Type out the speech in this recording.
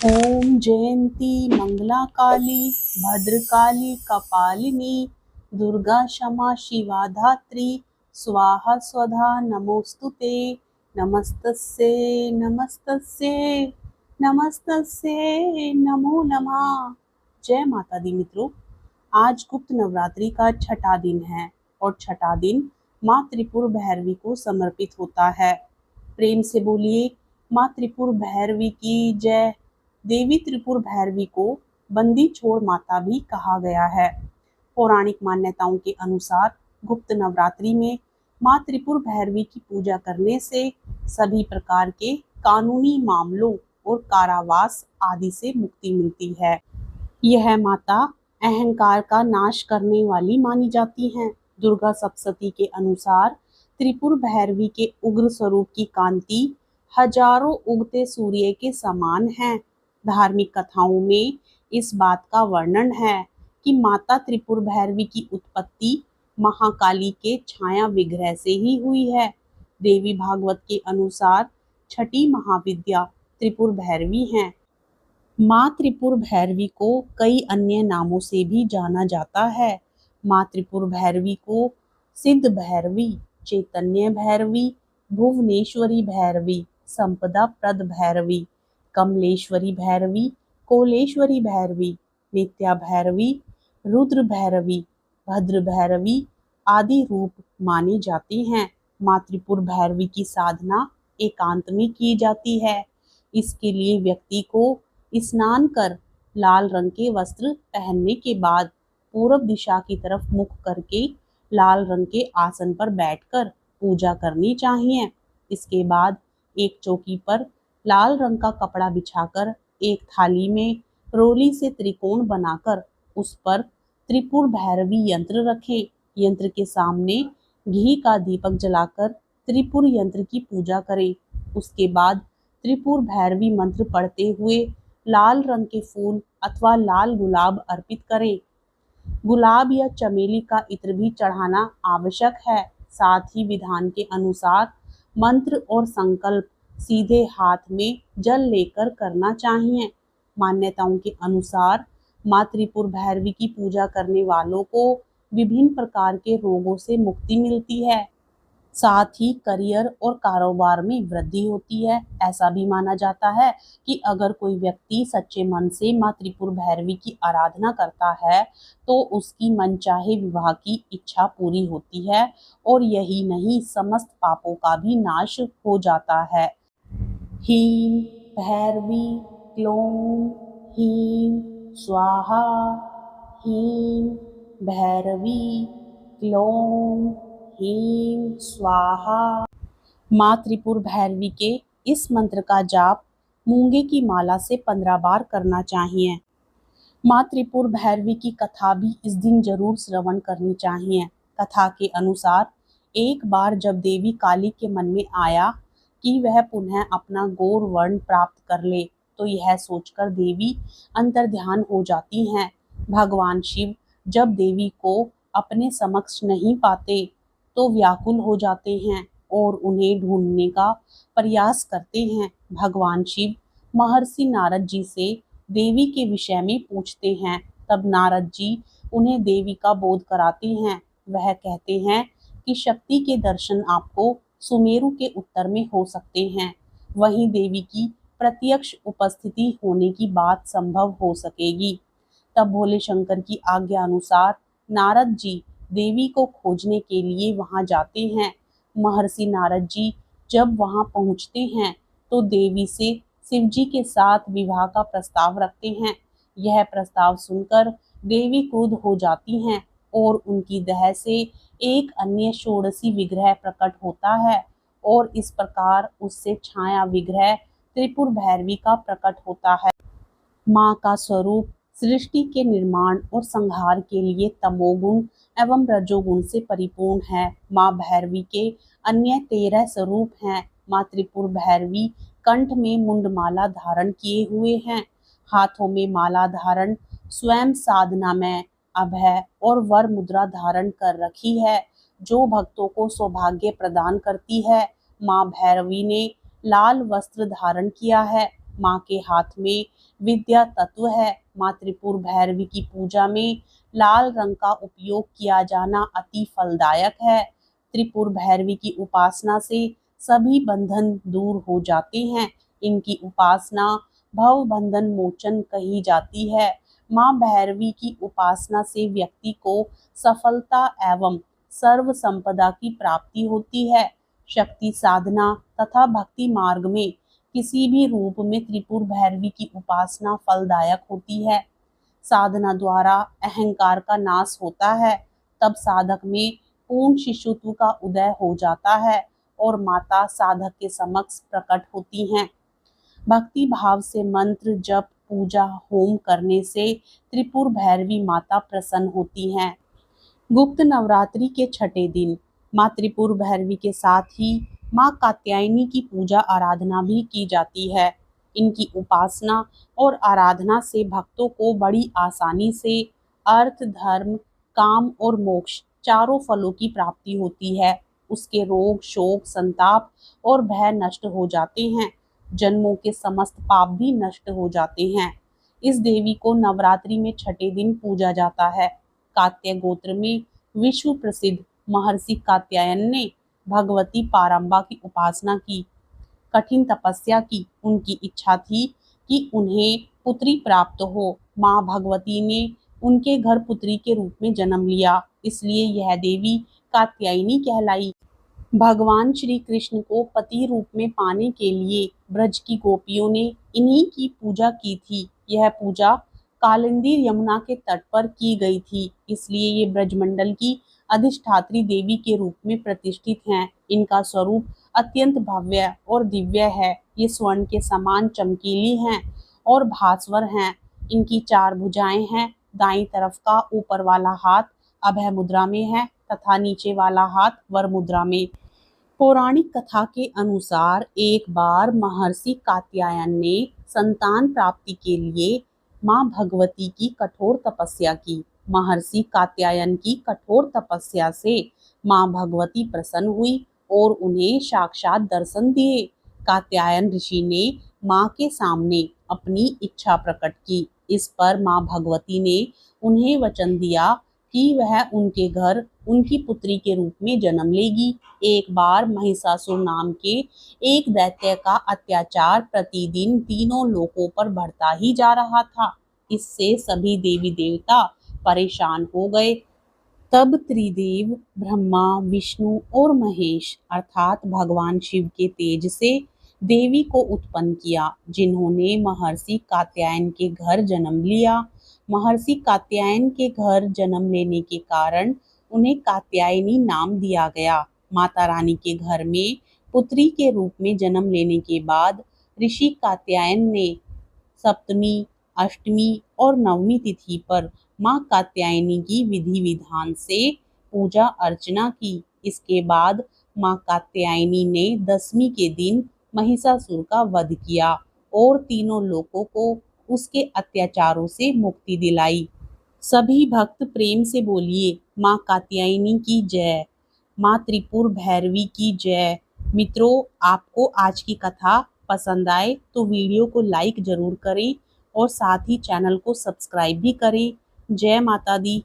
ओम जयंती मंगला काली भद्रकाली कपालिनी दुर्गा क्षमा शिवा धात्री स्वाहा स्वधा नमोस्तुते नमस्तस्ये नमस्तस्ये नमस्तस्ये नमो नमः। जय माता दी मित्रों, आज गुप्त नवरात्रि का छठा दिन है और छठा दिन माँ त्रिपुर भैरवी को समर्पित होता है। प्रेम से बोलिए माँ त्रिपुर भैरवी की जय। देवी त्रिपुर भैरवी को बंदी छोड़ माता भी कहा गया है। पौराणिक मान्यताओं के अनुसार गुप्त नवरात्रि में माँ त्रिपुर भैरवी की पूजा करने से सभी प्रकार के कानूनी मामलों और कारावास आदि से मुक्ति मिलती है। यह माता अहंकार का नाश करने वाली मानी जाती हैं। दुर्गा सप्तशती के अनुसार त्रिपुर भैरवी के उग्र स्वरूप की कांति हजारों उगते सूर्य के समान है। धार्मिक कथाओं में इस बात का वर्णन है कि माता त्रिपुर भैरवी की उत्पत्ति महाकाली के छाया विग्रह से ही हुई है। देवी भागवत के अनुसार छठी महाविद्या त्रिपुर भैरवी हैं। माँ त्रिपुर भैरवी को कई अन्य नामों से भी जाना जाता है। माँ त्रिपुर भैरवी को सिद्ध भैरवी, चैतन्य भैरवी, भुवनेश्वरी भैरवी, संपदा प्रद भैरवी, कमलेश्वरी भैरवी, कोलेश्वरी भैरवी, नित्या भैरवी, रुद्र भैरवी, भद्र भैरवी आदि रूप माने जाते हैं। माँ त्रिपुर भैरवी की साधना एकांत में की जाती है। इसके लिए व्यक्ति को स्नान कर लाल रंग के वस्त्र पहनने के बाद पूर्व दिशा की तरफ मुख करके लाल रंग के आसन पर बैठकर पूजा करनी चाहिए। इसके बाद एक चौकी पर लाल रंग का कपड़ा बिछाकर एक थाली में रोली से त्रिकोण बनाकर उस पर त्रिपुर भैरवी यंत्र रखें। यंत्र के सामने घी का दीपक जलाकर त्रिपुर यंत्र की पूजा करें। उसके बाद त्रिपुर भैरवी मंत्र पढ़ते हुए लाल रंग के फूल अथवा लाल गुलाब अर्पित करें। गुलाब या चमेली का इत्र भी चढ़ाना आवश्यक है। साथ ही विधान के अनुसार मंत्र और संकल्प सीधे हाथ में जल लेकर करना चाहिए। मान्यताओं के अनुसार माँ त्रिपुर भैरवी की पूजा करने वालों को विभिन्न प्रकार के रोगों से मुक्ति मिलती है। साथ ही करियर और कारोबार में वृद्धि होती है। ऐसा भी माना जाता है कि अगर कोई व्यक्ति सच्चे मन से माँ त्रिपुर भैरवी की आराधना करता है तो उसकी मनचाहे विवाह की इच्छा पूरी होती है और यही नहीं, समस्त पापों का भी नाश हो जाता है। ह्रीं भैरवी क्लौं ह्रीं स्वाहा। ह्रीं भैरवी क्लौं ह्रीं स्वाहा। माँ त्रिपुर भैरवी के इस मंत्र का जाप मूंगे की माला से 15 बार करना चाहिए। माँ त्रिपुर भैरवी की कथा भी इस दिन जरूर श्रवण करनी चाहिए। कथा के अनुसार एक बार जब देवी काली के मन में आया कि वह पुनः अपना गौर वर्ण प्राप्त कर ले तो यह सोचकर देवी अंतर्ध्यान हो जाती हैं। भगवान शिव जब देवी को अपने समक्ष नहीं पाते तो व्याकुल हो जाते हैं और उन्हें ढूंढने का प्रयास करते हैं। भगवान शिव महर्षि नारद जी से देवी के विषय में पूछते हैं। तब नारद जी उन्हें देवी का बोध कराते हैं। वह कहते हैं कि शक्ति के दर्शन आपको सुमेरु के उत्तर में हो सकते हैं, वहीं देवी की प्रत्यक्ष उपस्थिति होने की बात संभव हो सकेगी। तब भोले शंकर की आज्ञा अनुसार नारद जी देवी को खोजने के लिए वहां जाते हैं। महर्षि नारद जी जब वहां पहुंचते हैं तो देवी से शिवजी के साथ विवाह का प्रस्ताव रखते हैं। यह प्रस्ताव सुनकर देवी क्रुद्ध हो जाती हैं और उनकी दया से एक अन्य षोडशी विग्रह प्रकट होता है और इस प्रकार उससे छाया विग्रह त्रिपुर भैरवी का प्रकट होता है। माँ का स्वरूप सृष्टि के निर्माण और संहार के लिए तमोगुण एवं रजोगुण से परिपूर्ण है। माँ भैरवी के अन्य 13 स्वरूप हैं। माँ त्रिपुर भैरवी कंठ में मुंडमाला धारण किए हुए हैं, हाथों में माला धारण, स्वयं साधना में अभय और वर मुद्रा धारण कर रखी है, जो भक्तों को सौभाग्य प्रदान करती है। माँ भैरवी ने लाल वस्त्र धारण किया है। माँ के हाथ में विद्या तत्व है। माँ त्रिपुर भैरवी की पूजा में लाल रंग का उपयोग किया जाना अति फलदायक है। त्रिपुर भैरवी की उपासना से सभी बंधन दूर हो जाते हैं। इनकी उपासना भव बंधन मोचन कही जाती है। माँ भैरवी की उपासना से व्यक्ति को सफलता एवं सर्व संपदा की प्राप्ति होती है। शक्ति साधना तथा भक्ति मार्ग में किसी भी रूप में त्रिपुर भैरवी की उपासना फलदायक होती है। साधना द्वारा अहंकार का नाश होता है, तब साधक में पूर्ण शिशुत्व का उदय हो जाता है और माता साधक के समक्ष प्रकट होती हैं। भक्ति भाव से मंत्र जप पूजा होम करने से त्रिपुर भैरवी माता प्रसन्न होती हैं। गुप्त नवरात्रि के छठे दिन माँ त्रिपुर भैरवी के साथ ही माँ कात्यायनी की पूजा आराधना भी की जाती है। इनकी उपासना और आराधना से भक्तों को बड़ी आसानी से अर्थ धर्म काम और मोक्ष चारों फलों की प्राप्ति होती है। उसके रोग शोक संताप और भय नष्ट हो जाते हैं। जन्मों के समस्त पाप भी नष्ट हो जाते हैं। इस देवी को नवरात्रि में छठे दिन पूजा जाता है। कात्य गोत्र में विश्व प्रसिद्ध महर्षि कात्यायन ने भगवती पारंबा की उपासना की, कठिन तपस्या की। उनकी इच्छा थी कि उन्हें पुत्री प्राप्त हो। माँ भगवती ने उनके घर पुत्री के रूप में जन्म लिया, इसलिए यह देवी कात्यायनी कहलाई। भगवान श्री कृष्ण को पति रूप में पाने के लिए ब्रज की गोपियों ने इन्हीं की पूजा की थी। यह पूजा कालिंदी यमुना के तट पर की गई थी, इसलिए ये ब्रजमंडल की अधिष्ठात्री देवी के रूप में प्रतिष्ठित हैं। इनका स्वरूप अत्यंत भव्य और दिव्य है। ये स्वर्ण के समान चमकीली हैं और भास्वर हैं। इनकी 4 भुजाएं हैं। दाईं तरफ का ऊपर वाला हाथ अभय मुद्रा में है तथा नीचे वाला हाथ वर मुद्रा में। पौराणिक कथा के अनुसार एक बार महर्षि कात्यायन ने संतान प्राप्ति के लिए माँ भगवती की कठोर तपस्या की। महर्षि कात्यायन की कठोर तपस्या से माँ भगवती प्रसन्न हुई और उन्हें साक्षात दर्शन दिए। कात्यायन ऋषि ने माँ के सामने अपनी इच्छा प्रकट की। इस पर माँ भगवती ने उन्हें वचन दिया कि वह उनके घर उनकी पुत्री के रूप में जन्म लेगी। एक बार महिषासुर नाम के एक दैत्य का अत्याचार प्रतिदिन तीनों लोकों पर बढ़ता ही जा रहा था। इससे सभी देवी देवता परेशान हो गए। तब त्रिदेव ब्रह्मा विष्णु और महेश अर्थात भगवान शिव के तेज से देवी को उत्पन्न किया, जिन्होंने महर्षि कात्यायन के घर जन्म लिया। महर्षि कात्यायन के घर जन्म लेने के कारण उन्हें कात्यायनी नाम दिया गया। माता रानी के घर में पुत्री के रूप में जन्म लेने के बाद ऋषि कात्यायन ने सप्तमी अष्टमी और नवमी तिथि पर माँ कात्यायनी की विधि विधान से पूजा अर्चना की। इसके बाद माँ कात्यायनी ने 10वीं के दिन महिषासुर का वध किया और तीनों लोगों को उसके अत्याचारों से मुक्ति दिलाई। सभी भक्त प्रेम से बोलिए माँ कात्यायनी की जय, माँ त्रिपुर भैरवी की जय। मित्रों, आपको आज की कथा पसंद आए तो वीडियो को लाइक जरूर करें और साथ ही चैनल को सब्सक्राइब भी करें। जय माता दी।